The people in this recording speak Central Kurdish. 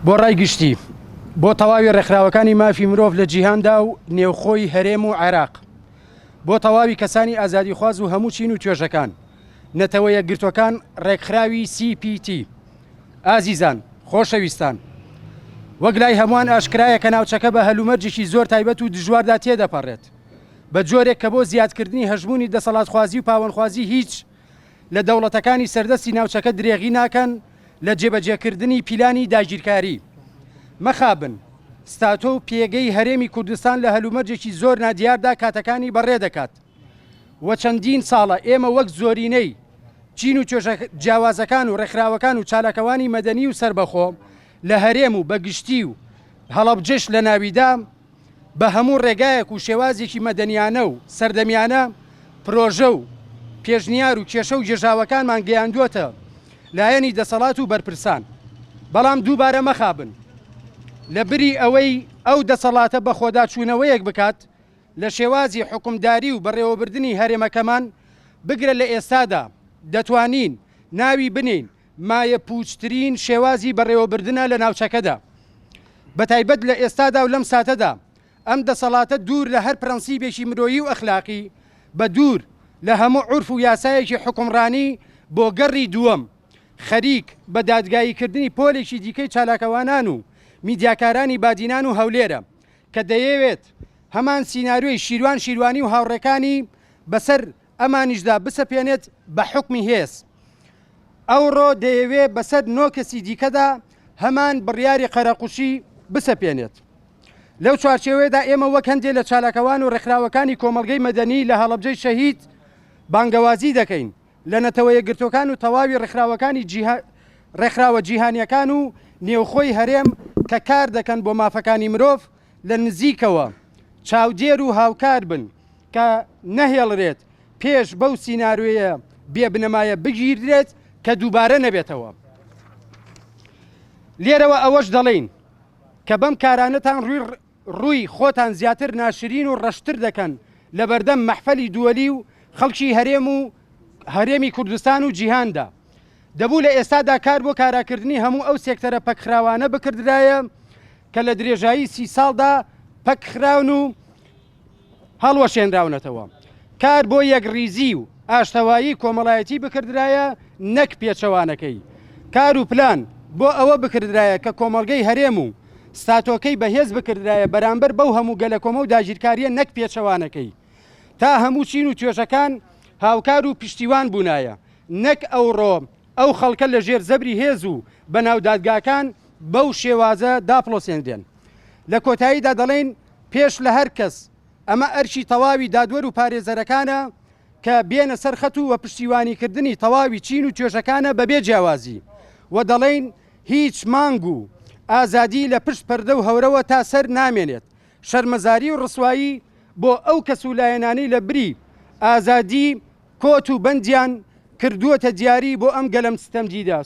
بۆ ڕای گشتی بۆ تەواوی ڕێکخراوەکانی مافی مرۆڤ لە جیهاندا و نێوخۆی هەرێم و عێراق، بۆ تەواوی کەسانی ئازادیخواز و هەموو چین و توێژەکان، نەتەوە یەکگرتوەکان ڕێکخراوی CPT. ئازیزان خۆشەویستان، وەک لای هەمووان ئاشکرایە کە ناوچەکە بە هەلومەرجێکی زۆر تایبەت و دژواردا تێدەپەڕێت بە جۆرێک کە بۆ زیادکردنی هەژمونی دەسەڵاتخوازی و پاوەندخوازی هیچ لە دەوڵەتەکانی سەردەستی ناوچەکە درێغی ناکەن لە جێبەجێکردنی پیلانی داگیرکاری. مەخابن ستاتۆ و پێگەی هەرێمی کوردستان لە هەلومەرجێکی زۆر نادیاردا کاتەکانی بەڕێ دەکات و چەندین ساڵە ئێمە وەک زۆرینەی چین و جیاوازەکان و ڕێکخراوەکان و چالاکەوانی مەدەنی و سربەخۆ لە هەرێم و بەگشتی و هەڵەبجەش لە ناویدا بە هەموو ڕێگایەک و شێوازێکی مەدەنیانە و سەردەمیانە پرۆژە و پێشنیار و کێشە و جێژاوەکانمان گەیاندووەتە لایەنی دەسەڵات و بەرپرسان. بەڵام دووبارە مەخابن لە بری ئەوەی ئەو دەسەڵاتە بە خۆداچوونەوەیەک بکات لە شێوازی حکومداری و بەڕێوەبردننی هەرێمەکەمان بگرە لە ئێستادا دەتوانین ناوی بنین مایە پوچترین شێوازی بەڕێوەبردنە لە ناوچەکەدا. بە تایبەت لە ئێستادا و لەم ساتەدا ئەم دەسەڵاتە دوور لە هەر پرەنسیبێکی مرۆیی و ئەخلاقی بە دوور لە هەموو عورف و یاسایەکی حکومڕانی بۆ گەڕی دووەم خەریک بە دادگاییکردنی پۆلێکی دیکەی چالاکەوانان و میدیاکارانی بادینان و هەولێرە کە دەیەوێت هەمان سیناریۆی شیروان شیروانی و هاوڕێکانی بەسەر ئەمانیشدا بسەپێنێت بە حکمی هێز. ئەوڕۆ دەیەوێت بەسەر نۆ کەسی دیکەدا هەمان بڕیاری قەرەقوشی بسەپێنێت. لەو چوارچێوەیەدا ئێمە وەک هەندێک لە چالاکەوان و ڕێکخراوەکانی کۆمەڵگەی مەدەنی لە هەڵەبجەی شەهید بانگەوازی دەکەین لە نەتەوە یەکگرتوەکان و تەواوی ڕێکخراوە جیهانیەکان و نێوخۆی هەرێم کە کار دەکەن بۆ مافەکانی مرۆڤ لە نزیکەوە چاودێر و هاوکار بن کە نەهێڵرێت پێش بەو سیناریۆیە بێبنەمایە بگیرێت کە دووبارە نەبێتەوە. لێرەوە ئەوەش دەڵێن کە بەم کارانەتان ڕووی خۆتان زیاتر ناشرین و ڕەشتر دەکەن لە بەردەم مەحفەلی دووەلی و خەڵکی هەرێمی کوردستان و جیهاندا. دەبوو لە ئێستادا کار بۆ کاراکردنی هەموو ئەو سێکتەرە پەکخراوانە بکردرایە کە لە درێژایی 30 ساڵدا پەکخراون و هەڵوەشێنراونەتەوە. کار بۆ یەکڕیزی و ئاشتەوایی کۆمەڵایەتی بکردرایە نەک پێچەوانەکەی. کار و پلان بۆ ئەوە بکردرایە کە کۆمەڵگەی هەرێم و ستاتۆکەی بەهێز بکردرایە بەرامبەر بەو هەموو گەلەکۆمە و داگیرکاریە نەک پێچەوانەکەی تا هەموو چین و توێژەکان هاوکار و پشتیوان بوونایە نەک ئەوڕۆ ئەو خەڵکە لە ژێر زەبری هێز و بەناو دادگاکان بەو شێوازە داپڵۆسێنرێن. لە کۆتاییدا دەڵێن پێش لە هەر کەس ئەمە ئەرشی تەواوی دادوەر و پارێزەرەکانە کە بێنە سەر خەت و وە پشتیوانیکردنی تەواوی چین و توێژەکانە بەبێ جیاوازی و دەڵێن هیچ مانگ و ئازادی لە پشت پەردە و هەورەوە تا سەر نامێنێت. شەرمەزاری و ڕسوایی بۆ ئەو کەس و لایەنانەی لە بری ئازادی کۆت و بەندیان کردووەتە دیاری بۆ ئەم گەلەم ستەمجیدا.